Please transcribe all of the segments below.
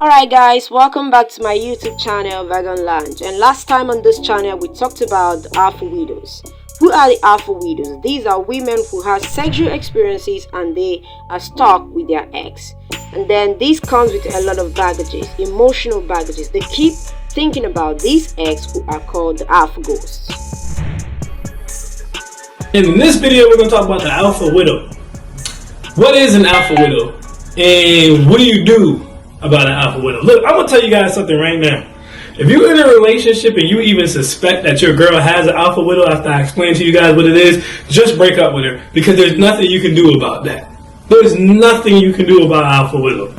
Alright guys, welcome back to my YouTube channel Vegan Lounge. And last time on this channel we talked about the alpha widows. Who are the alpha widows? These are women who have sexual experiences and they are stuck with their ex. And then this comes with a lot of baggages, emotional baggages. They keep thinking about these ex who are called the alpha ghosts. In this video we're going to talk about the alpha widow. What is an alpha widow? And what do you do about an alpha widow? Look, I'm going to tell you guys something right now. If you're in a relationship and you even suspect that your girl has an alpha widow after I explain to you guys what it is, just break up with her, because there's nothing you can do about that. There's nothing you can do about alpha widow.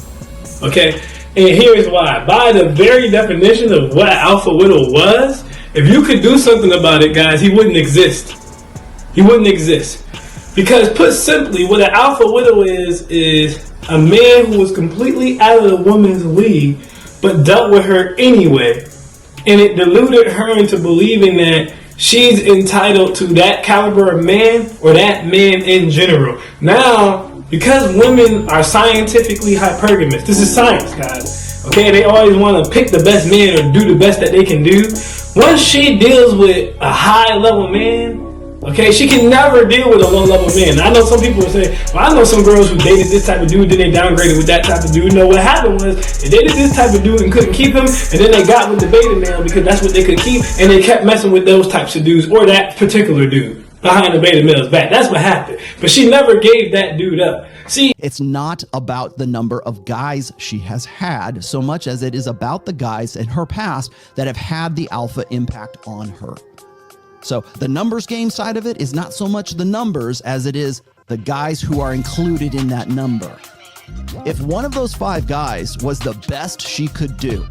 Okay? And here's why. By the very definition of what an alpha widow was, if you could do something about it, guys, he wouldn't exist. He wouldn't exist. Because put simply, what an alpha widow is a man who was completely out of the woman's league, but dealt with her anyway. And it deluded her into believing that she's entitled to that caliber of man or that man in general. Now, because women are scientifically hypergamous, this is science, guys. Okay, they always want to pick the best man or do the best that they can do. Once she deals with a high level man, okay, she can never deal with a low-level man. I know some people will say, well, I know some girls who dated this type of dude, then they downgraded with that type of dude. No, what happened was they dated this type of dude and couldn't keep him, and then they got with the beta male because that's what they could keep, and they kept messing with those types of dudes or that particular dude behind the beta male's back. That's what happened. But she never gave that dude up. See, it's not about the number of guys she has had so much as it is about the guys in her past that have had the alpha impact on her. So the numbers game side of it is not so much the numbers as it is the guys who are included in that number. If one of those 5 guys was the best she could do,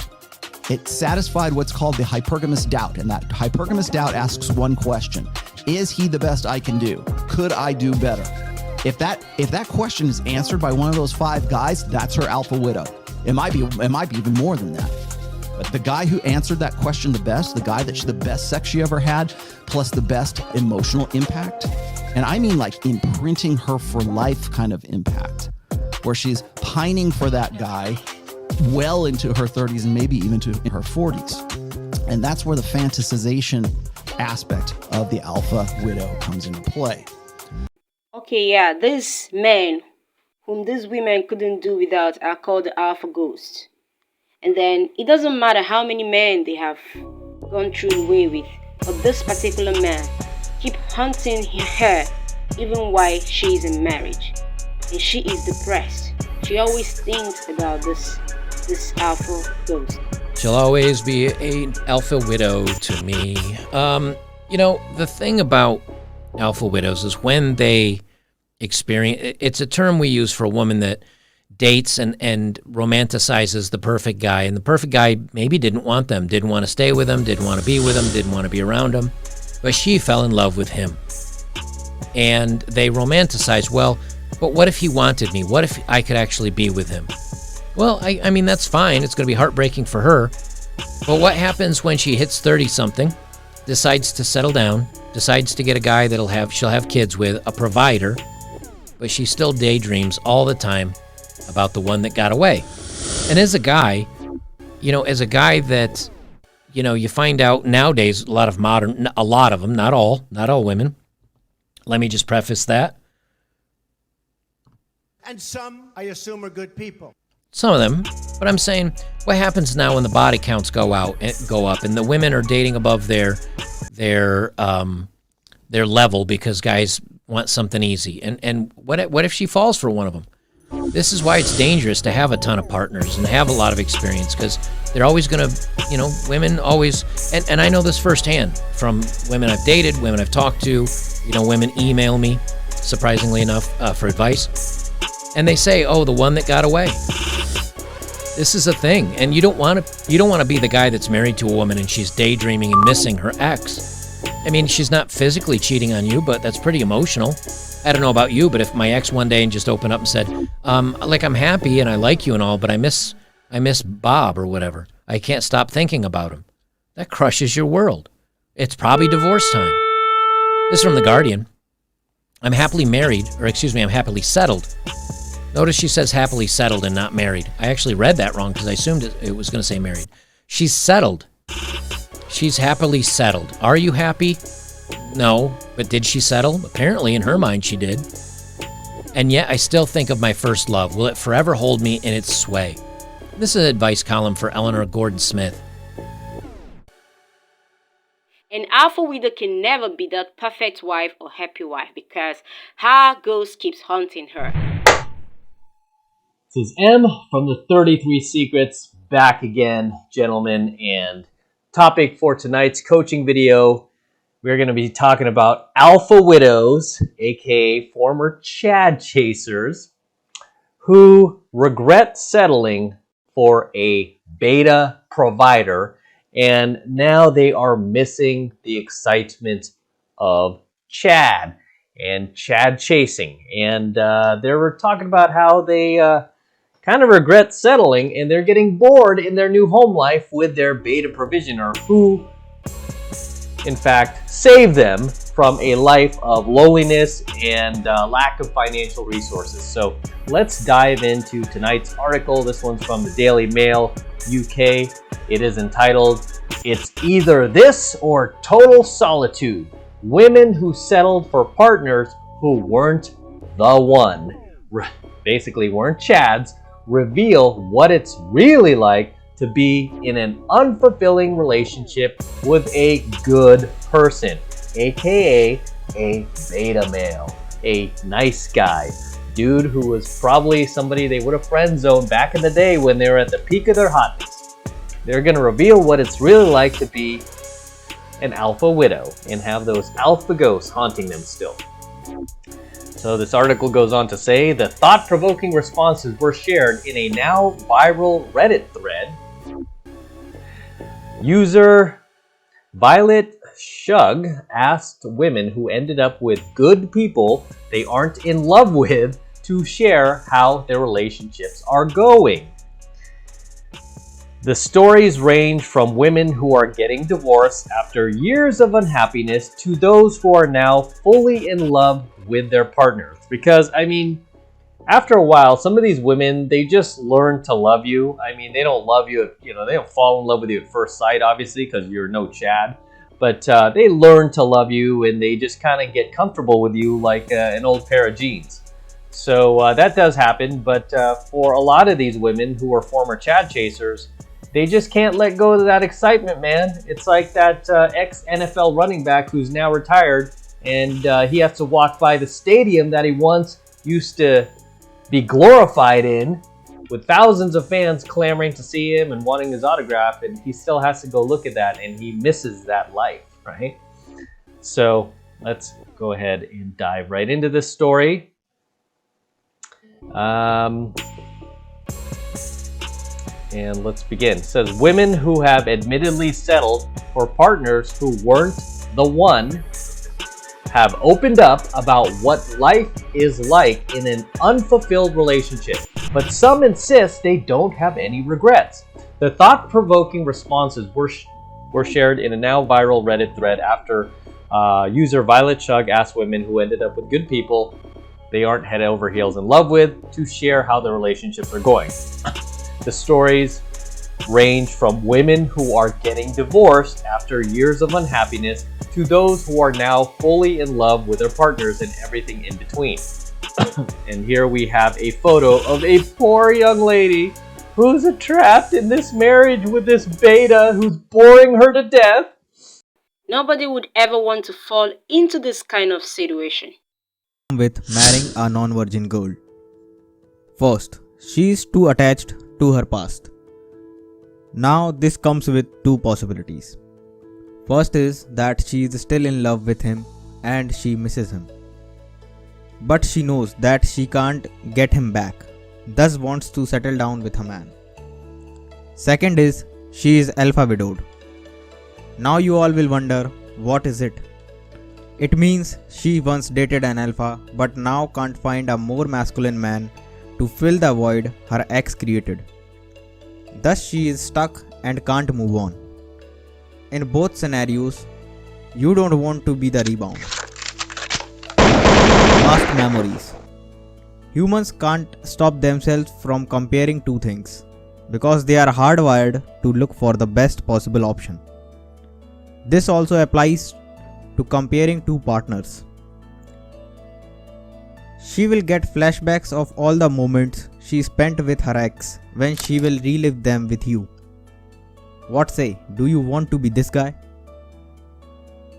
it satisfied what's called the hypergamous doubt. And that hypergamous doubt asks one question: is he the best I can do? Could I do better? If that question is answered by one of those 5 guys, that's her alpha widow. It might be even more than that. But the guy who answered that question the best, the guy that's the best sex she ever had, plus the best emotional impact, and I mean like imprinting her for life kind of impact, where she's pining for that guy well into her 30s and maybe even to her 40s. And that's where the fantasization aspect of the alpha widow comes into play. Okay, yeah, these men whom these women couldn't do without are called the alpha ghosts. And then it doesn't matter how many men they have gone through the way with, but this particular man keep hunting her even while she is in marriage, and she is depressed. She always thinks about this alpha ghost. She'll always be an alpha widow to me. You know, the thing about alpha widows is when they experience, it's a term we use for a woman that dates and romanticizes the perfect guy, and the perfect guy maybe didn't want them, didn't want to stay with them, didn't want to be with them, didn't want to be around them, but she fell in love with him. And they romanticize, well, but what if he wanted me? What if I could actually be with him? Well, I mean, that's fine. It's going to be heartbreaking for her. But what happens when she hits 30-something, decides to settle down, decides to get a guy she'll have kids with, a provider, but she still daydreams all the time about the one that got away. And as a guy, that, you find out nowadays, a lot of them, not all women. Let me just preface that. And some, I assume, are good people. Some of them, but I'm saying, what happens now when the body counts go up, and the women are dating above their level because guys want something easy? And what if she falls for one of them? This is why it's dangerous to have a ton of partners and have a lot of experience, because they're always going to, women always, and I know this firsthand from women I've dated, women I've talked to, women email me, surprisingly enough, for advice, and they say, oh, the one that got away. This is a thing, and you don't want to be the guy that's married to a woman and she's daydreaming and missing her ex. I mean, she's not physically cheating on you, but that's pretty emotional. I don't know about you, but if my ex one day and just opened up and said, I'm happy and I like you and all, but I miss Bob or whatever. I can't stop thinking about him. That crushes your world. It's probably divorce time. This is from The Guardian. I'm happily settled. Notice she says happily settled and not married. I actually read that wrong because I assumed it was going to say married. She's settled. She's happily settled. Are you happy? No, but did she settle? Apparently in her mind she did. And yet I still think of my first love. Will it forever hold me in its sway? This is an advice column for Eleanor Gordon Smith. An alpha widow can never be that perfect wife or happy wife because her ghost keeps haunting her. This is M from the 33 Secrets, back again, gentlemen, and topic for tonight's coaching video, we're going to be talking about alpha widows, aka former Chad chasers, who regret settling for a beta provider, and now they are missing the excitement of Chad and Chad chasing. And they were talking about how they kind of regret settling, and they're getting bored in their new home life with their beta provisioner, who, in fact, saved them from a life of loneliness and lack of financial resources. So let's dive into tonight's article. This one's from the Daily Mail UK. It is entitled, "It's Either This or Total Solitude. Women who settled for partners who weren't the one," basically weren't Chads, reveal what it's really like to be in an unfulfilling relationship with a good person, aka a beta male, a nice guy, dude who was probably somebody they would have friend zoned back in the day when they were at the peak of their hotness. They're going to reveal what it's really like to be an alpha widow and have those alpha ghosts haunting them still. So this article goes on to say the thought-provoking responses were shared in a now viral Reddit thread. User Violet Shug asked women who ended up with good people they aren't in love with to share how their relationships are going. The stories range from women who are getting divorced after years of unhappiness to those who are now fully in love with their partners. Because, I mean, after a while, some of these women, they just learn to love you. I mean, they don't love you, they don't fall in love with you at first sight, obviously, because you're no Chad. But they learn to love you, and they just kind of get comfortable with you like an old pair of jeans. So that does happen, but for a lot of these women who are former Chad chasers, they just can't let go of that excitement, man. It's like that ex-NFL running back who's now retired, and he has to walk by the stadium that he once used to be glorified in, with thousands of fans clamoring to see him and wanting his autograph, and he still has to go look at that, and he misses that life, right? So let's go ahead and dive right into this story. And let's begin. It says, women who have admittedly settled for partners who weren't the one have opened up about what life is like in an unfulfilled relationship, but some insist they don't have any regrets. The thought-provoking responses were shared in a now viral Reddit thread after user Violet Shug asked women who ended up with good people they aren't head over heels in love with to share how their relationships are going. The stories range from women who are getting divorced after years of unhappiness to those who are now fully in love with their partners and everything in between. And here we have a photo of a poor young lady who's trapped in this marriage with this beta who's boring her to death. Nobody would ever want to fall into this kind of situation. With marrying a non-virgin girl. First, she is too attached to her past. Now this comes with two possibilities. First is that she is still in love with him and she misses him. But she knows that she can't get him back, thus wants to settle down with a man. Second is she is alpha widowed. Now you all will wonder, what is it? It means she once dated an alpha but now can't find a more masculine man to fill the void her ex created. Thus she is stuck and can't move on. In both scenarios, you don't want to be the rebound. Past memories. Humans can't stop themselves from comparing two things because they are hardwired to look for the best possible option. This also applies to comparing two partners. She will get flashbacks of all the moments she spent with her ex when she will relive them with you. What say, do you want to be this guy?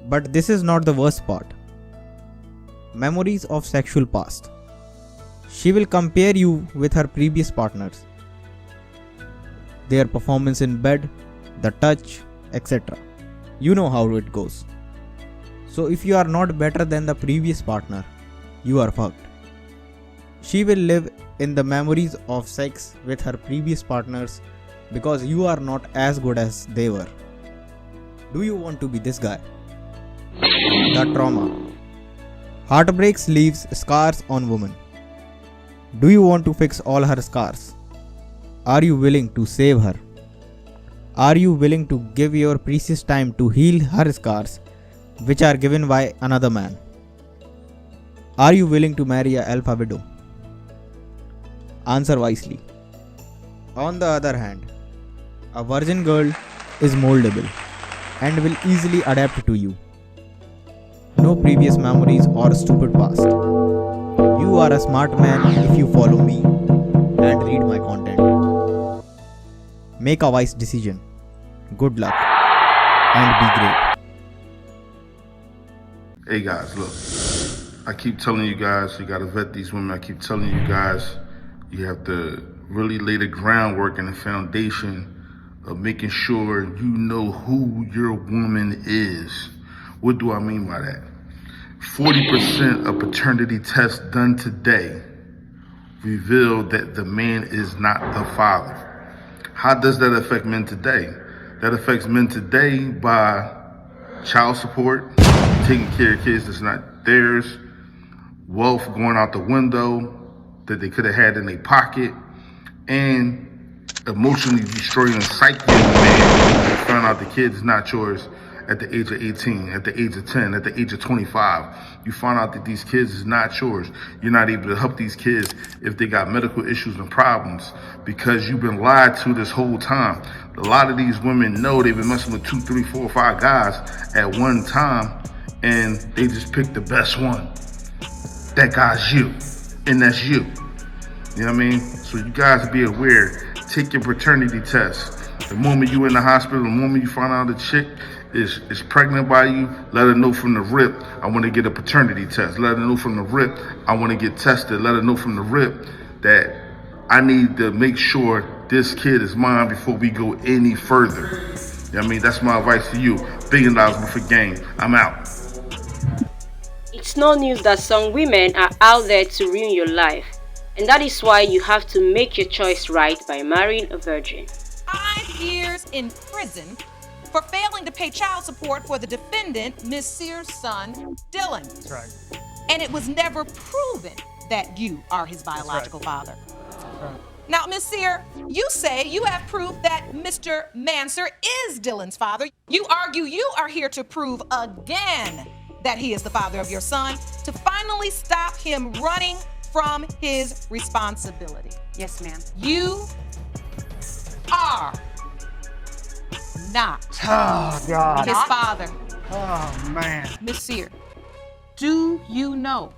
But this is not the worst part. Memories of sexual past. She will compare you with her previous partners, their performance in bed, the touch, etc. You know how it goes. So if you are not better than the previous partner, you are fucked. She will live in the memories of sex with her previous partners because you are not as good as they were. Do you want to be this guy? The trauma. Heartbreaks leaves scars on women. Do you want to fix all her scars? Are you willing to save her? Are you willing to give your precious time to heal her scars, which are given by another man? Are you willing to marry an alpha widow? Answer wisely. On the other hand, a virgin girl is moldable and will easily adapt to you. No previous memories or stupid past. You are a smart man if you follow me and read my content. Make a wise decision. Good luck and be great. Hey guys, look, I keep telling you guys, you gotta vet these women. I keep telling you guys, you have to really lay the groundwork and the foundation of making sure you know who your woman is. What do I mean by that? 40% of paternity tests done today reveal that the man is not the father. How does that affect men today? That affects men today by child support, taking care of kids that's not theirs, wealth going out the window that they could have had in their pocket, and emotionally destroying the psyche of the man when you found out the kid is not yours at the age of 18, at the age of 10, at the age of 25. You find out that these kids is not yours. You're not able to help these kids if they got medical issues and problems because you've been lied to this whole time. A lot of these women know they've been messing with 2, 3, 4, 5 guys at one time, and they just pick the best one. That guy's you, and that's you. You know what I mean? So you guys be aware. Take your paternity test. The moment you in the hospital, the moment you find out a chick is pregnant by you, let her know from the rip, I want to get a paternity test. Let her know from the rip, I want to get tested. Let her know from the rip that I need to make sure this kid is mine before we go any further. You know what I mean? That's my advice to you. $1 billion worth of game. I'm out. It's no news that some women are out there to ruin your life, and that is why you have to make your choice right by marrying a virgin. 5 years in prison for failing to pay child support for the defendant, Ms. Sears' son, Dylan. That's right. And it was never proven that you are his biological father. Right. Now, Ms. Sear, you say you have proof that Mr. Manser is Dylan's father. You argue you are here to prove again that he is the father of your son, to finally stop him running from his responsibility. Yes, ma'am. You are not Oh, God. his father. Oh, man. Miss Sear, do you know?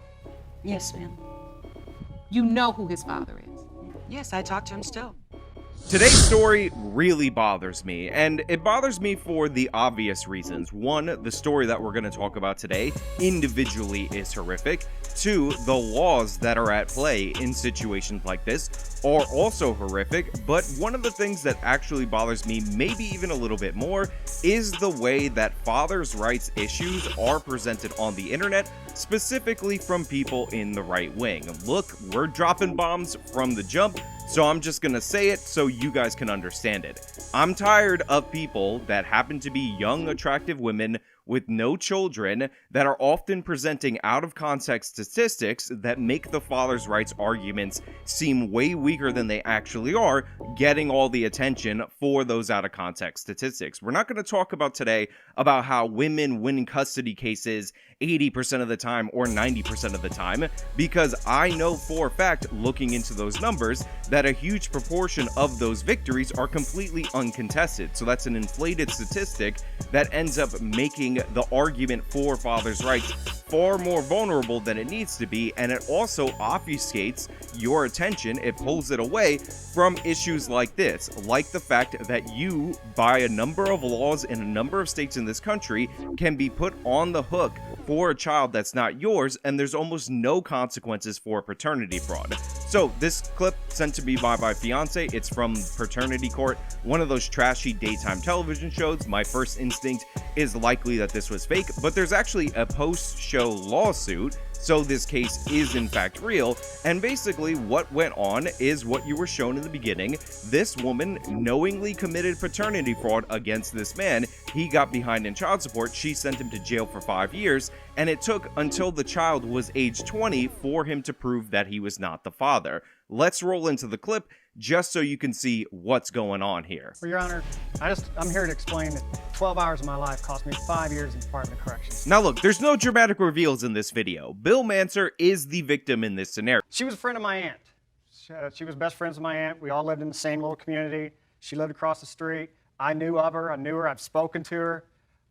Yes, ma'am. You know who his father is. Yes, I talk to him still. Today's story really bothers me, and it bothers me for the obvious reasons. One, the story that we're going to talk about today individually is horrific. Two, the laws that are at play in situations like this are also horrific, but one of the things that actually bothers me maybe even a little bit more is the way that fathers' rights issues are presented on the internet, specifically from people in the right wing. Look, we're dropping bombs from the jump, so I'm just gonna say it so you guys can understand it. I'm tired of people that happen to be young, attractive women with no children that are often presenting out of context statistics that make the father's rights arguments seem way weaker than they actually are, getting all the attention for those out of context statistics. We're not going to talk about today about how women win custody cases 80% of the time or 90% of the time, because I know for a fact, looking into those numbers, that a huge proportion of those victories are completely uncontested. So that's an inflated statistic that ends up making the argument for father's rights far more vulnerable than it needs to be, and it also obfuscates your attention. It pulls it away from issues like this, like the fact that you, by a number of laws in a number of states in this country, can be put on the hook for a child that's not yours, and there's almost no consequences for paternity fraud. So this clip sent to me by my fiance, it's from Paternity Court, one of those trashy daytime television shows. My first instinct is likely that this was fake, but there's actually a post-show lawsuit, so this case is in fact real. And basically what went on is what you were shown in the beginning. This woman knowingly committed paternity fraud against this man. He got behind in child support. She sent him to jail for 5 years, and it took until the child was age 20 for him to prove that he was not the father. Let's roll into the clip just so you can see what's going on here. Well, Your Honor, I'm here to explain that 12 hours of my life cost me 5 years in Department of Corrections. Now look, there's no dramatic reveals in this video. Bill Manser is the victim in this scenario. She was a friend of my aunt. She was best friends with my aunt. We all lived in the same little community. She lived across the street. I knew of her. I knew her. I've spoken to her.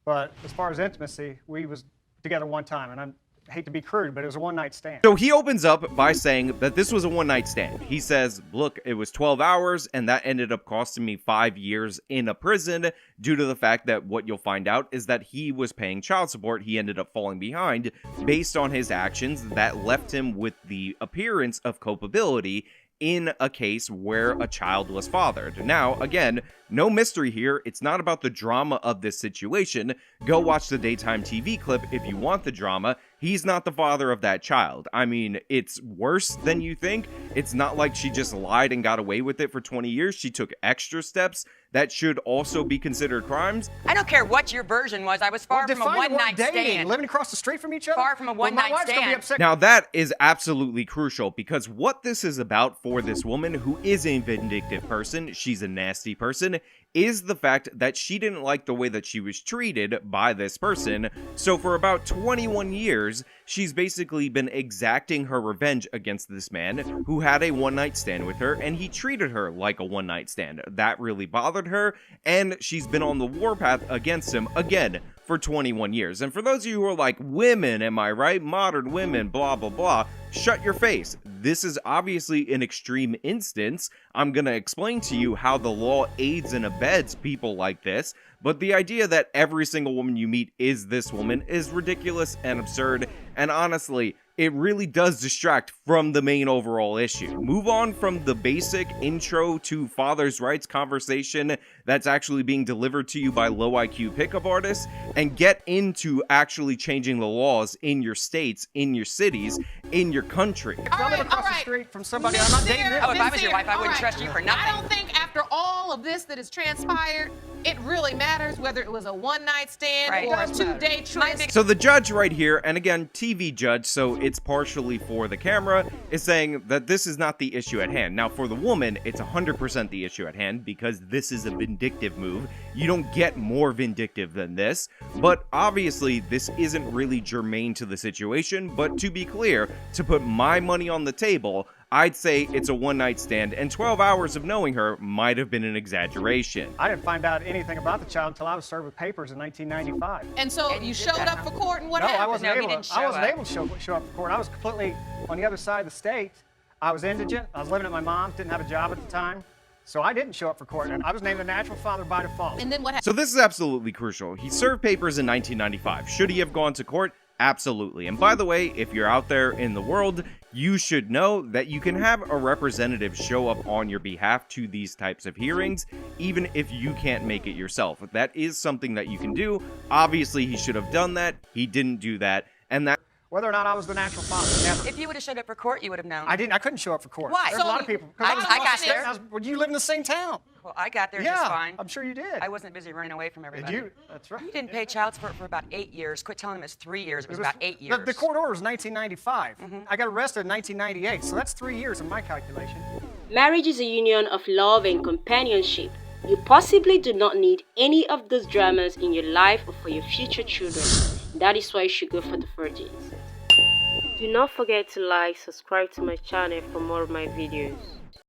But as far as intimacy, we was together one time, and I hate to be crude, but it was a one-night stand. So he opens up by saying that this was a one-night stand. He says, look, it was 12 hours, and that ended up costing me 5 years in a prison due to the fact that what you'll find out is that he was paying child support. He ended up falling behind based on his actions that left him with the appearance of culpability in a case where a child was fathered. Now, again, no mystery here. It's not about the drama of this situation. Go watch the daytime TV clip if you want the drama. He's not the father of that child. I mean, it's worse than you think. It's not like she just lied and got away with it for 20 years. She took extra steps that should also be considered crimes. I don't care what your version was. I was far from a one-night stand. Living across the street from each other? Far from a one-night stand. Now that is absolutely crucial, because what this is about for this woman, who is a vindictive person, she's a nasty person, is the fact that she didn't like the way that she was treated by this person. So for about 21 years, she's basically been exacting her revenge against this man who had a one-night stand with her, and he treated her like a one-night stand. That really bothered her, and she's been on the warpath against him again for 21 years. And for those of you who are like, women, am I right? Modern women, blah, blah, blah. Shut your face. This is obviously an extreme instance. I'm going to explain to you how the law aids and abets people like this, but the idea that every single woman you meet is this woman is ridiculous and absurd, and honestly, it really does distract from the main overall issue. Move on from the basic intro to father's rights conversation that's actually being delivered to you by low IQ pickup artists, and get into actually changing the laws in your states, in your cities, in your country. If I live across the street from somebody, I'm not dating them. Oh, if I was your wife, I wouldn't trust you for nothing. I don't think after all of this that has transpired, it really matters whether it was a one-night stand or a two-day trip. So the judge right here, and again, TV judge, so it's partially for the camera, is saying that this is not the issue at hand. Now, for the woman, it's 100% the issue at hand, because this is a vindictive move. You don't get more vindictive than this, but obviously this isn't really germane to the situation. But to be clear, to put my money on the table, I'd say it's a one-night stand, and 12 hours of knowing her might have been an exaggeration. I didn't find out anything about the child until I was served with papers in 1995. And so you showed up for court, and what No, happened? I wasn't able to show up for court. I was completely on the other side of the state. I was indigent. I was living at my mom's, didn't have a job at the time. So I didn't show up for court, and I was named the natural father by default. And then what happened? So this is absolutely crucial. He served papers in 1995. Should he have gone to court? Absolutely. And by the way, if you're out there in the world, you should know that you can have a representative show up on your behalf to these types of hearings, even if you can't make it yourself. That is something that you can do. Obviously, he should have done that. He didn't do that. And that Whether or not I was the natural father, never. If you would have showed up for court, you would have known. I didn't. I couldn't show up for court. Why? There's a lot of people. I got there. Well, you live in the same town. Well, I got there Yeah, just fine. I'm sure you did. I wasn't busy running away from everybody. Did you? That's right. You didn't pay child support for about 8 years. Quit telling them it's 3 years. It was about 8 years. The court order was 1995. I got arrested in 1998, so that's 3 years in my calculation. Marriage is a union of love and companionship. You possibly do not need any of those dramas in your life or for your future children. That is why you should go for the virgins. Do not forget to like, subscribe to my channel for more of my videos.